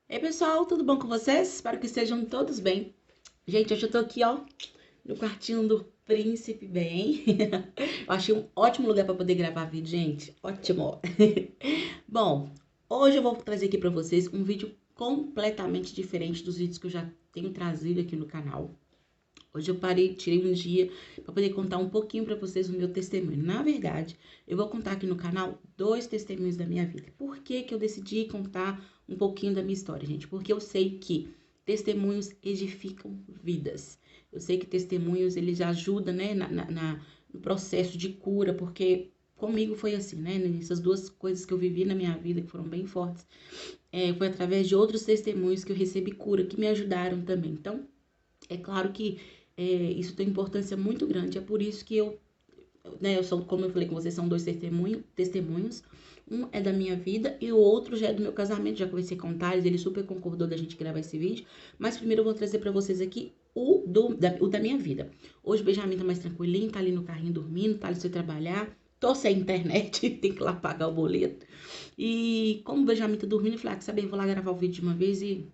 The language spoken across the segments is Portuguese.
Ei, pessoal, tudo bom com vocês? Espero que estejam todos bem. Gente, hoje eu tô aqui, ó, no quartinho do príncipe, bem. Eu achei um ótimo lugar para poder gravar vídeo, gente. Ótimo. Bom, hoje eu vou trazer aqui para vocês um vídeo completamente diferente dos vídeos que eu já tenho trazido aqui no canal. Hoje eu parei, tirei um dia para poder contar um pouquinho para vocês o meu testemunho. Na verdade, eu vou contar aqui no canal dois testemunhos da minha vida. Por que que eu decidi contar um pouquinho da minha história, gente? Porque eu sei que testemunhos edificam vidas. Eu sei que testemunhos, eles ajudam, né, no processo de cura, porque comigo foi assim, né? Essas duas coisas que eu vivi na minha vida, que foram bem fortes, foi através de outros testemunhos que eu recebi cura, que me ajudaram também. Então, é claro que isso tem importância muito grande. É por isso que eu sou, como eu falei com vocês, são dois testemunhos. Um é da minha vida e o outro já é do meu casamento. Já conversei com o Thales, ele super concordou da gente gravar esse vídeo. Mas primeiro eu vou trazer pra vocês aqui o da minha vida. Hoje o Benjamin tá mais tranquilinho, tá ali no carrinho dormindo, Thales foi trabalhar. Tô sem internet, tem que ir lá pagar o boleto. E como o Benjamin tá dormindo, eu falei, sabe, eu vou lá gravar o vídeo de uma vez e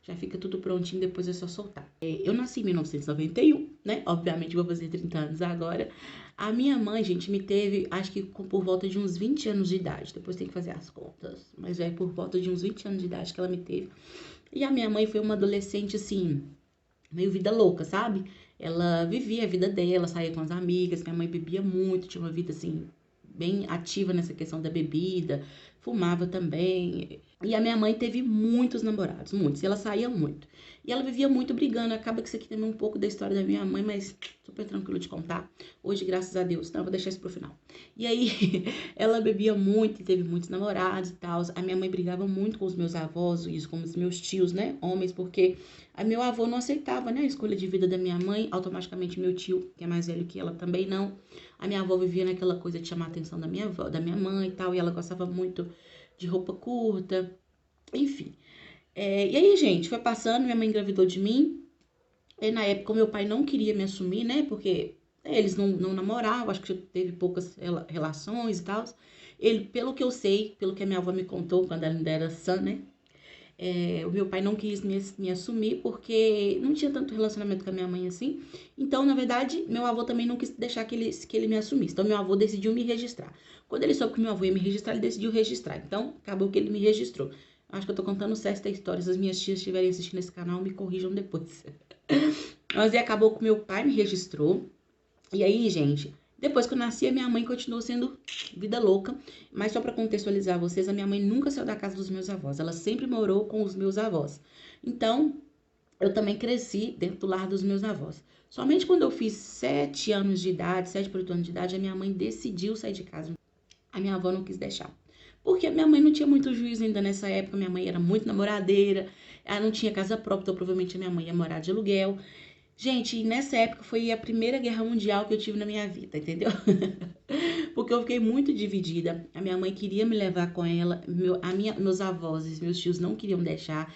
já fica tudo prontinho, depois é só soltar. Eu nasci em 1991, né? Obviamente vou fazer 30 anos agora. A minha mãe, gente, me teve, acho que por volta de uns 20 anos de idade. Depois tem que fazer as contas. Mas é por volta de uns 20 anos de idade que ela me teve. E a minha mãe foi uma adolescente, assim, meio vida louca, sabe? Ela vivia a vida dela, saía com as amigas. Minha mãe bebia muito, tinha uma vida, assim, bem ativa nessa questão da bebida, fumava também. E a minha mãe teve muitos namorados, muitos, e ela saía muito. E ela vivia muito brigando. Acaba que isso aqui também é um pouco da história da minha mãe, mas super tranquilo de contar. Hoje, graças a Deus, não, vou deixar isso pro final. E aí, ela bebia muito e teve muitos namorados e tal. A minha mãe brigava muito com os meus avós, isso com os meus tios, né, homens, porque a meu avô não aceitava, né, a escolha de vida da minha mãe. Automaticamente meu tio, que é mais velho que ela, também não. A minha avó vivia naquela coisa de chamar a atenção da minha avó, da minha mãe e tal, e ela gostava muito de roupa curta, enfim. E aí, gente, foi passando, minha mãe engravidou de mim, e na época o meu pai não queria me assumir, né, porque eles não namoravam, acho que já teve poucas relações e tal. Ele, pelo que eu sei, pelo que a minha avó me contou quando ela ainda era sã, né, o meu pai não quis me assumir porque não tinha tanto relacionamento com a minha mãe assim. Então, na verdade, meu avô também não quis deixar que ele me assumisse. Então, meu avô decidiu me registrar. Quando ele soube que meu avô ia me registrar, ele decidiu registrar. Então, acabou que ele me registrou. Acho que eu tô contando certo a história. Se as minhas tias estiverem assistindo esse canal, me corrijam depois. Mas aí acabou que meu pai me registrou. E aí, gente, depois que eu nasci, a minha mãe continuou sendo vida louca. Mas só para contextualizar vocês, a minha mãe nunca saiu da casa dos meus avós. Ela sempre morou com os meus avós. Então, eu também cresci dentro do lar dos meus avós. Somente quando eu fiz 7 anos de idade, 7 para 8 anos de idade, a minha mãe decidiu sair de casa. A minha avó não quis deixar. Porque a minha mãe não tinha muito juízo ainda nessa época. Minha mãe era muito namoradeira. Ela não tinha casa própria, então provavelmente a minha mãe ia morar de aluguel. Gente, nessa época foi a primeira guerra mundial que eu tive na minha vida, entendeu? Porque eu fiquei muito dividida. A minha mãe queria me levar com ela, meus avós e meus tios não queriam deixar.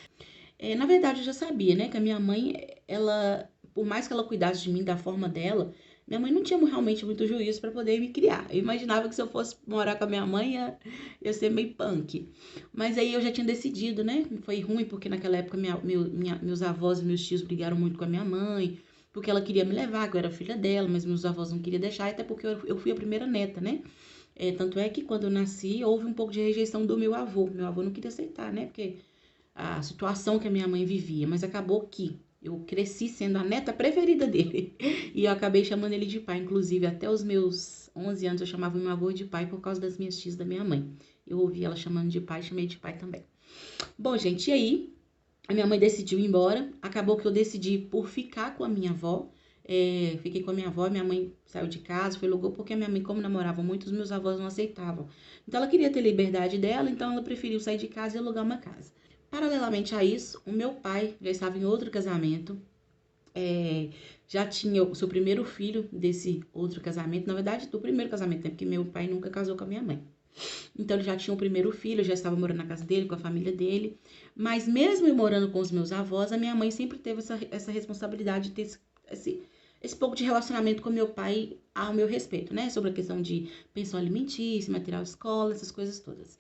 Na verdade, eu já sabia, né, que a minha mãe, ela, por mais que ela cuidasse de mim da forma dela, minha mãe não tinha realmente muito juízo para poder me criar. Eu imaginava que se eu fosse morar com a minha mãe, ia ser meio punk. Mas aí eu já tinha decidido, né? Foi ruim porque naquela época meus avós e meus tios brigaram muito com a minha mãe, porque ela queria me levar, que eu era filha dela, mas meus avós não queriam deixar, até porque eu fui a primeira neta, né? Tanto é que quando eu nasci, houve um pouco de rejeição do meu avô. Meu avô não queria aceitar, né? Porque a situação que a minha mãe vivia, mas acabou que eu cresci sendo a neta preferida dele. E eu acabei chamando ele de pai. Inclusive, até os meus 11 anos eu chamava meu avô de pai por causa das minhas tias da minha mãe. Eu ouvi ela chamando de pai, chamei de pai também. Bom, gente, e aí? A minha mãe decidiu ir embora. Acabou que eu decidi por ficar com a minha avó. Fiquei com a minha avó, minha mãe saiu de casa, foi logo porque a minha mãe, como namorava muito, os meus avós não aceitavam. Então ela queria ter liberdade dela, então ela preferiu sair de casa e alugar uma casa. Paralelamente a isso, o meu pai já estava em outro casamento, já tinha o seu primeiro filho desse outro casamento, na verdade, do primeiro casamento, né? Porque meu pai nunca casou com a minha mãe. Então ele já tinha o primeiro filho, já estava morando na casa dele, com a família dele. Mas mesmo eu morando com os meus avós, a minha mãe sempre teve essa responsabilidade de ter esse pouco de relacionamento com meu pai ao meu respeito, né? Sobre a questão de pensão alimentícia, material de escola, essas coisas todas.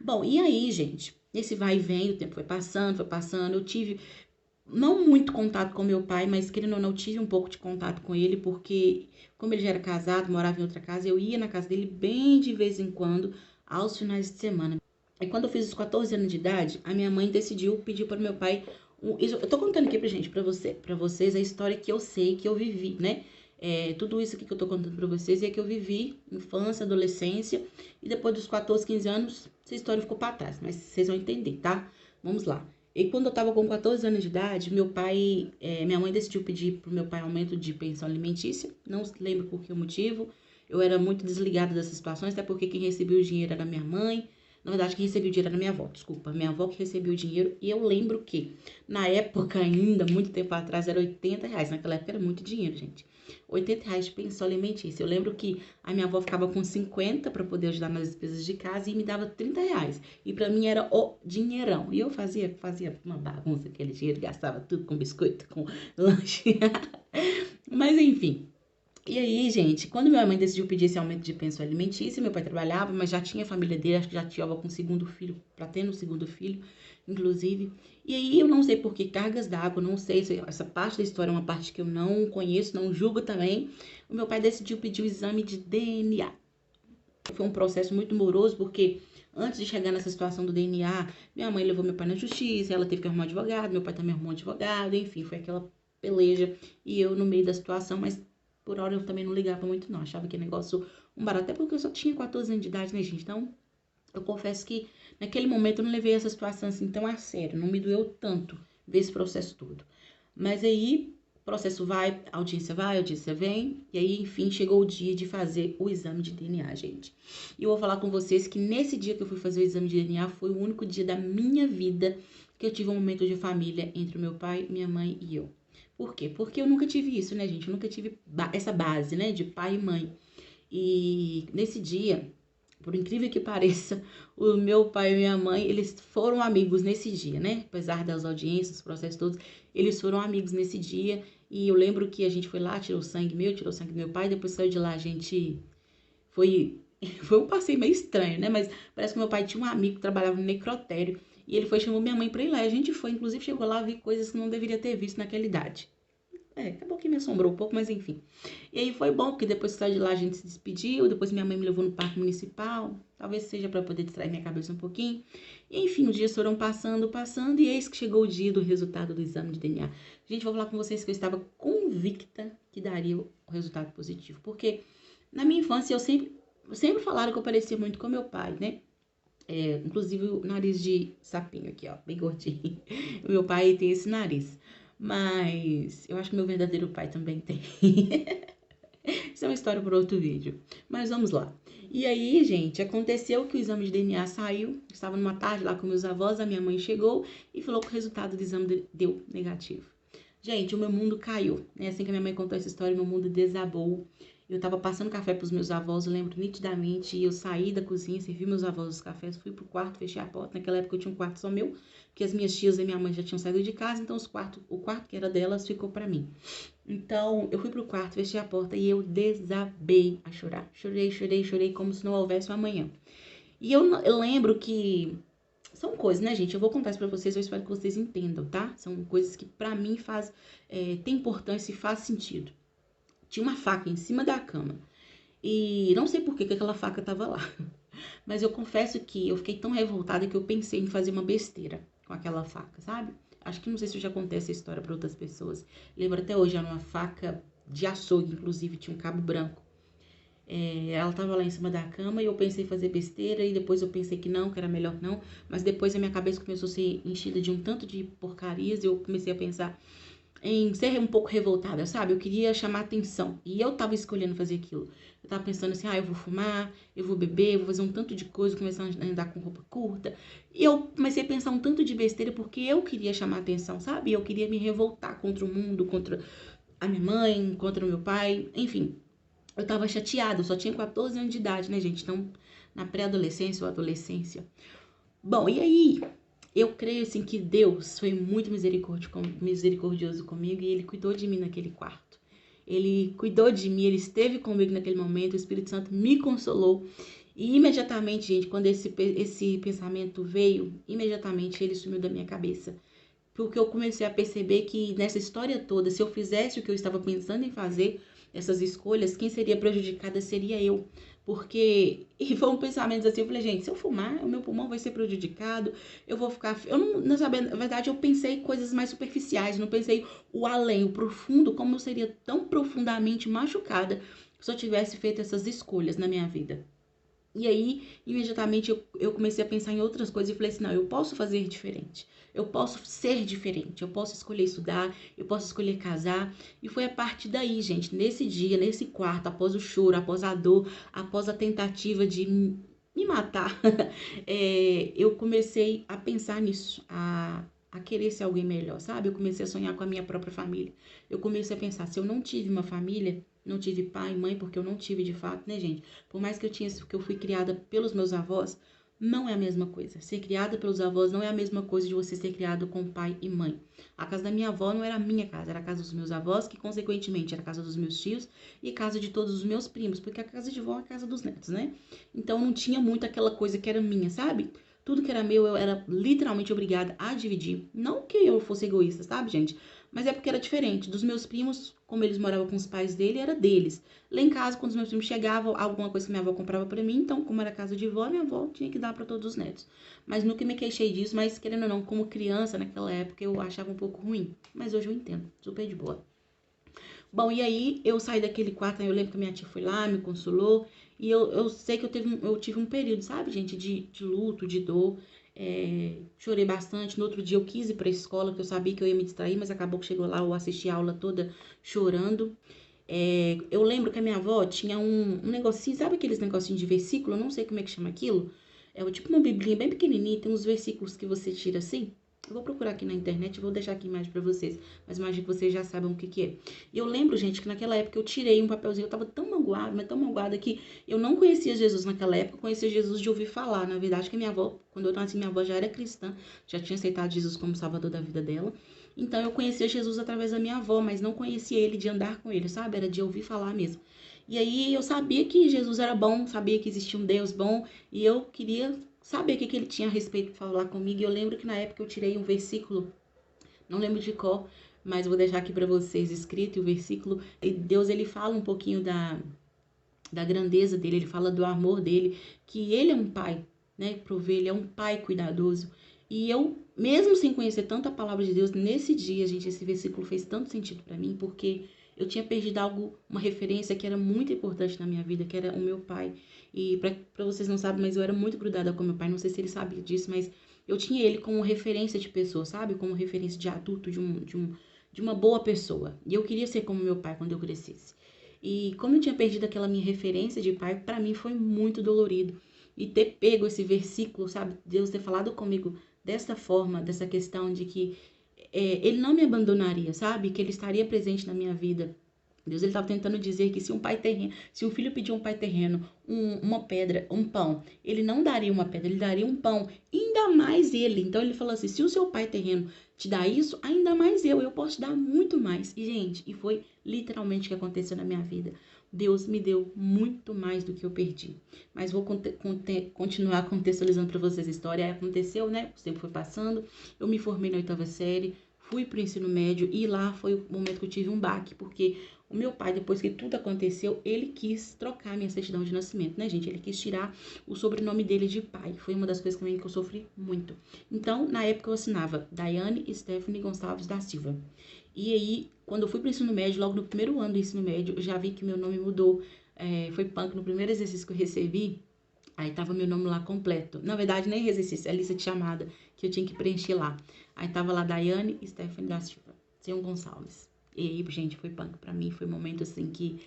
Bom, e aí, gente? Nesse vai e vem, o tempo foi passando, eu tive não muito contato com meu pai, mas querendo ou não, eu tive um pouco de contato com ele, porque como ele já era casado, morava em outra casa, eu ia na casa dele bem de vez em quando, aos finais de semana. E quando eu fiz os 14 anos de idade, a minha mãe decidiu pedir para o meu pai. Eu tô contando aqui pra gente, pra vocês, a história que eu sei, que eu vivi, né? Tudo isso aqui que eu tô contando pra vocês é que eu vivi, infância, adolescência, e depois dos 14, 15 anos, essa história ficou pra trás, mas vocês vão entender, tá? Vamos lá. E quando eu tava com 14 anos de idade, minha mãe decidiu pedir pro meu pai aumento de pensão alimentícia, não lembro por que motivo, eu era muito desligada dessas situações, até porque quem recebia o dinheiro era minha mãe. Na verdade, quem recebia o dinheiro era minha avó, desculpa. Minha avó que recebia o dinheiro. E eu lembro que, na época ainda, muito tempo atrás, era R$ 80. Naquela época era muito dinheiro, gente. R$ 80 de pensão alimentícia. Eu lembro que a minha avó ficava com 50 para poder ajudar nas despesas de casa e me dava R$ 30. E para mim era o dinheirão. E eu fazia uma bagunça aquele dinheiro, gastava tudo com biscoito, com lanche. Mas enfim. E aí, gente, quando minha mãe decidiu pedir esse aumento de pensão alimentícia, meu pai trabalhava, mas já tinha família dele, acho que já tinha com o segundo filho, pra ter no segundo filho, inclusive. E aí, eu não sei por que cargas d'água, não sei se essa parte da história é uma parte que eu não conheço, não julgo também. O meu pai decidiu pedir o exame de DNA. Foi um processo muito moroso, porque antes de chegar nessa situação do DNA, minha mãe levou meu pai na justiça, ela teve que arrumar um advogado, meu pai também arrumou um advogado, enfim, foi aquela peleja. E eu no meio da situação, mas por hora eu também não ligava muito não, achava que negócio um barato, até porque eu só tinha 14 anos de idade, né, gente? Então, eu confesso que naquele momento eu não levei essa situação assim tão a sério, não me doeu tanto ver esse processo todo. Mas aí, o processo vai, a audiência vem, e aí, enfim, chegou o dia de fazer o exame de DNA, gente. E eu vou falar com vocês que nesse dia que eu fui fazer o exame de DNA foi o único dia da minha vida que eu tive um momento de família entre o meu pai, minha mãe e eu. Por quê? Porque eu nunca tive isso, né, gente? Eu nunca tive essa base, né, de pai e mãe. E nesse dia, por incrível que pareça, o meu pai e minha mãe, eles foram amigos nesse dia, né? Apesar das audiências, dos processos todos, eles foram amigos nesse dia. E eu lembro que a gente foi lá, tirou sangue meu, tirou sangue do meu pai, depois saiu de lá, a gente foi... Foi um passeio meio estranho, né? Mas parece que meu pai tinha um amigo que trabalhava no necrotério. E ele foi chamou minha mãe pra ir lá. E a gente foi, inclusive chegou lá, vi coisas que não deveria ter visto naquela idade. Acabou que me assombrou um pouco, mas enfim. E aí foi bom, porque depois que saiu de lá a gente se despediu, depois minha mãe me levou no parque municipal, talvez seja para poder distrair minha cabeça um pouquinho. E enfim, os dias foram passando, passando, e eis que chegou o dia do resultado do exame de DNA. Gente, vou falar com vocês que eu estava convicta que daria o resultado positivo, porque na minha infância sempre falaram que eu parecia muito com meu pai, né? Inclusive o nariz de sapinho aqui, ó, bem gordinho. O meu pai tem esse nariz. Mas eu acho que meu verdadeiro pai também tem. Isso é uma história para outro vídeo. Mas vamos lá. E aí, gente, aconteceu que o exame de DNA saiu. Estava numa tarde lá com meus avós, a minha mãe chegou e falou que o resultado do exame deu negativo. Gente, o meu mundo caiu, né? Assim que a minha mãe contou essa história, meu mundo desabou. Eu tava passando café pros meus avós, eu lembro nitidamente, e eu saí da cozinha, servi meus avós os cafés, fui pro quarto, fechei a porta. Naquela época eu tinha um quarto só meu, porque as minhas tias e minha mãe já tinham saído de casa, então o quarto que era delas ficou pra mim. Então, eu fui pro quarto, fechei a porta e eu desabei a chorar. Chorei, chorei, chorei como se não houvesse um amanhã. E eu lembro que são coisas, né, gente? Eu vou contar isso pra vocês, eu espero que vocês entendam, tá? São coisas que pra mim tem importância e faz sentido. Tinha uma faca em cima da cama. E não sei por que aquela faca tava lá. Mas eu confesso que eu fiquei tão revoltada que eu pensei em fazer uma besteira com aquela faca, sabe? Acho que não sei se eu já contei essa história pra outras pessoas. Lembro até hoje, era uma faca de açougue, inclusive tinha um cabo branco. Ela tava lá em cima da cama e eu pensei em fazer besteira e depois eu pensei que era melhor não. Mas depois a minha cabeça começou a ser enchida de um tanto de porcarias e eu comecei a pensar em ser um pouco revoltada, sabe? Eu queria chamar atenção e eu tava escolhendo fazer aquilo. Eu tava pensando assim, eu vou fumar, eu vou beber, eu vou fazer um tanto de coisa, começar a andar com roupa curta. E eu comecei a pensar um tanto de besteira porque eu queria chamar atenção, sabe? Eu queria me revoltar contra o mundo, contra a minha mãe, contra o meu pai, enfim. Eu tava chateada, eu só tinha 14 anos de idade, né, gente? Então, na pré-adolescência ou adolescência. Bom, e aí, eu creio, assim, que Deus foi muito misericordioso comigo e Ele cuidou de mim naquele quarto. Ele cuidou de mim, Ele esteve comigo naquele momento, o Espírito Santo me consolou E imediatamente, gente, quando esse pensamento veio, imediatamente ele sumiu da minha cabeça. Porque eu comecei a perceber que nessa história toda, se eu fizesse o que eu estava pensando em fazer, essas escolhas, quem seria prejudicada seria eu. Porque, e foi um pensamento assim, eu falei, gente, se eu fumar, o meu pulmão vai ser prejudicado, eu vou ficar, eu não sabia, na verdade eu pensei coisas mais superficiais, não pensei o além, o profundo, como eu seria tão profundamente machucada se eu tivesse feito essas escolhas na minha vida. E aí, imediatamente, eu comecei a pensar em outras coisas e falei assim, não, eu posso fazer diferente. Eu posso ser diferente, eu posso escolher estudar, eu posso escolher casar. E foi a partir daí, gente, nesse dia, nesse quarto, após o choro, após a dor, após a tentativa de me matar, eu comecei a pensar nisso, a querer ser alguém melhor, sabe? Eu comecei a sonhar com a minha própria família. Eu comecei a pensar, se eu não tive uma família, não tive pai e mãe, porque eu não tive de fato, né, gente? Por mais que eu fui criada pelos meus avós, não é a mesma coisa. Ser criada pelos avós não é a mesma coisa de você ser criado com pai e mãe. A casa da minha avó não era a minha casa, era a casa dos meus avós, que consequentemente era a casa dos meus tios e a casa de todos os meus primos, porque a casa de vó é a casa dos netos, né? Então não tinha muito aquela coisa que era minha, sabe? Tudo que era meu eu era literalmente obrigada a dividir. Não que eu fosse egoísta, sabe, gente? Mas é porque era diferente. Dos meus primos, como eles moravam com os pais dele, era deles. Lá em casa, quando os meus primos chegavam, alguma coisa que minha avó comprava pra mim, então, como era casa de vó, minha avó tinha que dar pra todos os netos. Mas nunca me queixei disso, mas querendo ou não, como criança naquela época, eu achava um pouco ruim. Mas hoje eu entendo, super de boa. Bom, e aí eu saí daquele quarto, aí eu lembro que minha tia foi lá, me consolou, e eu sei que eu tive um período, sabe, gente, de luto, de dor. Chorei bastante. No outro dia eu quis ir pra escola, que eu sabia que eu ia me distrair, mas acabou que chegou lá, eu assisti a aula toda chorando. Eu lembro que a minha avó tinha um negocinho, sabe aqueles negocinhos de versículo? Eu não sei como é que chama aquilo. É tipo uma biblinha bem pequenininha, tem uns versículos que você tira assim. Eu vou procurar aqui na internet e vou deixar aqui mais pra vocês. Mas imagino que vocês já sabem o que que é. E eu lembro, gente, que naquela época eu tirei um papelzinho. Eu tava tão magoada, mas tão magoada que eu não conhecia Jesus naquela época. Eu conhecia Jesus de ouvir falar. Na verdade, que minha avó, quando eu nasci, minha avó já era cristã. Já tinha aceitado Jesus como salvador da vida dela. Então eu conhecia Jesus através da minha avó, mas não conhecia ele de andar com ele, sabe? Era de ouvir falar mesmo. E aí eu sabia que Jesus era bom, sabia que existia um Deus bom, e eu queria saber o que ele tinha a respeito de falar comigo. E eu lembro que na época eu tirei um versículo, não lembro de qual, mas vou deixar aqui para vocês escrito o versículo. E Deus, ele fala um pouquinho da grandeza dele, ele fala do amor dele, que ele é um pai, né? Provê, ele é um pai cuidadoso. E eu, mesmo sem conhecer tanto a palavra de Deus, nesse dia, gente, esse versículo fez tanto sentido para mim, porque eu tinha perdido algo, uma referência que era muito importante na minha vida, que era o meu pai. E para vocês não sabem, mas eu era muito grudada com meu pai, não sei se ele sabia disso, mas eu tinha ele como referência de pessoa, sabe? Como referência de adulto, de uma boa pessoa. E eu queria ser como meu pai quando eu crescesse. E como eu tinha perdido aquela minha referência de pai, para mim foi muito dolorido. E ter pego esse versículo, sabe? Deus ter falado comigo dessa forma, dessa questão de que ele não me abandonaria, sabe? Que ele estaria presente na minha vida. Deus ele estava tentando dizer que se um filho pedir um pai terreno, uma pedra, um pão, ele não daria uma pedra, ele daria um pão, ainda mais ele. Então ele falou assim: se o seu pai terreno te dá isso, ainda mais eu posso te dar muito mais. E gente, e foi literalmente o que aconteceu na minha vida. Deus me deu muito mais do que eu perdi. Mas vou continuar contextualizando para vocês a história. Aí aconteceu, né? O tempo foi passando, eu me formei na 8ª série, fui pro ensino médio e lá foi o momento que eu tive um baque, porque o meu pai, depois que tudo aconteceu, ele quis trocar minha certidão de nascimento, né, gente? Ele quis tirar o sobrenome dele de pai. Foi uma das coisas também que eu sofri muito. Então, na época eu assinava Daiane Stephanie Gonçalves da Silva. E aí, quando eu fui pro ensino médio, logo no primeiro ano do ensino médio, eu já vi que meu nome mudou. Foi punk no primeiro exercício que eu recebi. Aí tava meu nome lá completo. Na verdade, nem exercício, é lista de chamada que eu tinha que preencher lá. Aí tava lá Daiane Stephanie da Silva, sem um Gonçalves. E aí, gente, foi punk pra mim. Foi um momento assim que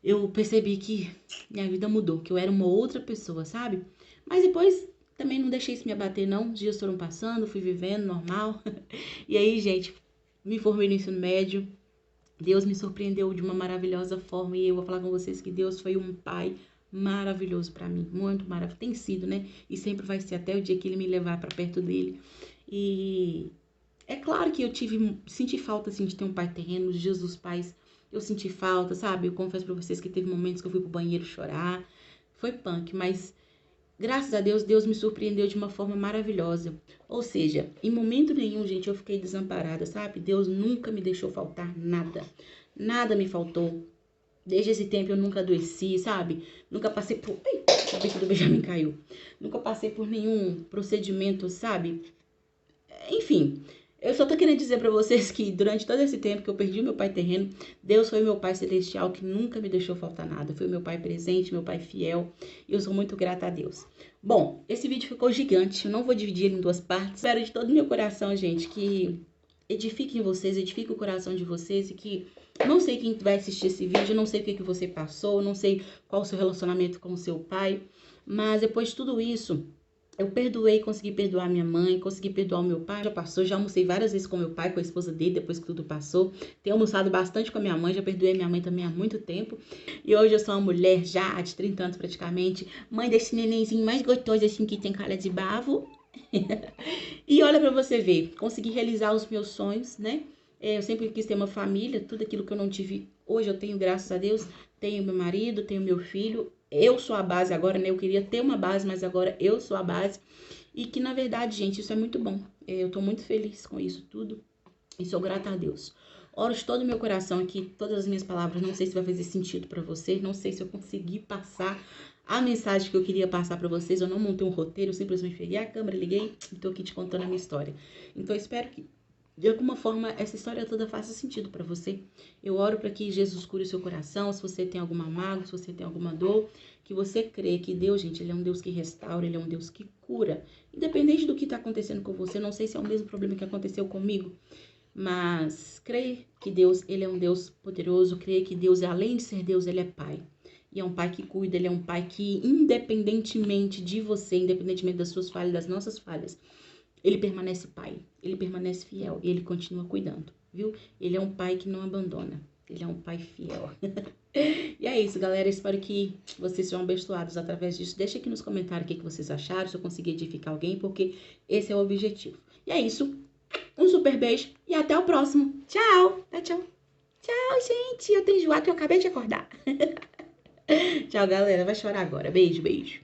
eu percebi que minha vida mudou, que eu era uma outra pessoa, sabe? Mas depois também não deixei isso me abater, não. Os dias foram passando, fui vivendo normal. E aí, gente, me formei no ensino médio. Deus me surpreendeu de uma maravilhosa forma. E eu vou falar com vocês que Deus foi um pai maravilhoso pra mim. Muito maravilhoso. Tem sido, né? E sempre vai ser até o dia que ele me levar pra perto dele. E é claro que eu senti falta, assim, de ter um pai terreno, os dias dos pais, eu senti falta, sabe? Eu confesso pra vocês que teve momentos que eu fui pro banheiro chorar, foi punk, mas graças a Deus, Deus me surpreendeu de uma forma maravilhosa. Ou seja, em momento nenhum, gente, eu fiquei desamparada, sabe? Deus nunca me deixou faltar nada. Nada me faltou. Desde esse tempo eu nunca adoeci, sabe? Nunca passei por... Ai, o bico do Benjamin caiu. Nunca passei por nenhum procedimento, sabe? Enfim, eu só tô querendo dizer pra vocês que durante todo esse tempo que eu perdi o meu pai terreno, Deus foi meu pai celestial que nunca me deixou faltar nada. Foi meu pai presente, meu pai fiel. E eu sou muito grata a Deus. Bom, esse vídeo ficou gigante. Eu não vou dividir ele em duas partes. Espero de todo o meu coração, gente, que edifique em vocês, edifique o coração de vocês e que... Não sei quem vai assistir esse vídeo, não sei o que você passou, não sei qual o seu relacionamento com o seu pai, mas depois de tudo isso, eu perdoei, consegui perdoar minha mãe, consegui perdoar o meu pai, já passou, já almocei várias vezes com meu pai, com a esposa dele, depois que tudo passou. Tenho almoçado bastante com a minha mãe, já perdoei minha mãe também há muito tempo. E hoje eu sou uma mulher já de 30 anos praticamente, mãe desse nenenzinho mais gostoso assim que tem cara de bavo. E olha pra você ver, consegui realizar os meus sonhos, né? Eu sempre quis ter uma família, tudo aquilo que eu não tive, hoje eu tenho, graças a Deus. Tenho meu marido, tenho meu filho. Eu sou a base agora, né? Eu queria ter uma base, mas agora eu sou a base. E que, na verdade, gente, isso é muito bom. Eu tô muito feliz com isso tudo. E sou grata a Deus. Oro de todo o meu coração aqui, todas as minhas palavras. Não sei se vai fazer sentido pra vocês. Não sei se eu consegui passar a mensagem que eu queria passar pra vocês. Eu não montei um roteiro, eu simplesmente peguei a câmera, liguei e tô aqui te contando a minha história. Então, eu espero que de alguma forma essa história toda faça sentido pra você. Eu oro para que Jesus cure o seu coração, se você tem alguma mágoa, se você tem alguma dor, que você crê que Deus, gente, ele é um Deus que restaura, ele é um Deus que cura. Independente do que tá acontecendo com você, não sei se é o mesmo problema que aconteceu comigo, mas creia que Deus, ele é um Deus poderoso, creia que Deus, além de ser Deus, ele é Pai. E é um pai que cuida, ele é um pai que, independentemente de você, independentemente das suas falhas, das nossas falhas, ele permanece pai, ele permanece fiel e ele continua cuidando, viu? Ele é um pai que não abandona, ele é um pai fiel. E é isso, galera, espero que vocês sejam abençoados através disso. Deixa aqui nos comentários o que vocês acharam, se eu consegui edificar alguém, porque esse é o objetivo. E é isso, um super beijo e até o próximo. Tchau, tchau. Tchau, gente, eu tenho enjoado que eu acabei de acordar. Tchau, galera, vai chorar agora. Beijo, beijo.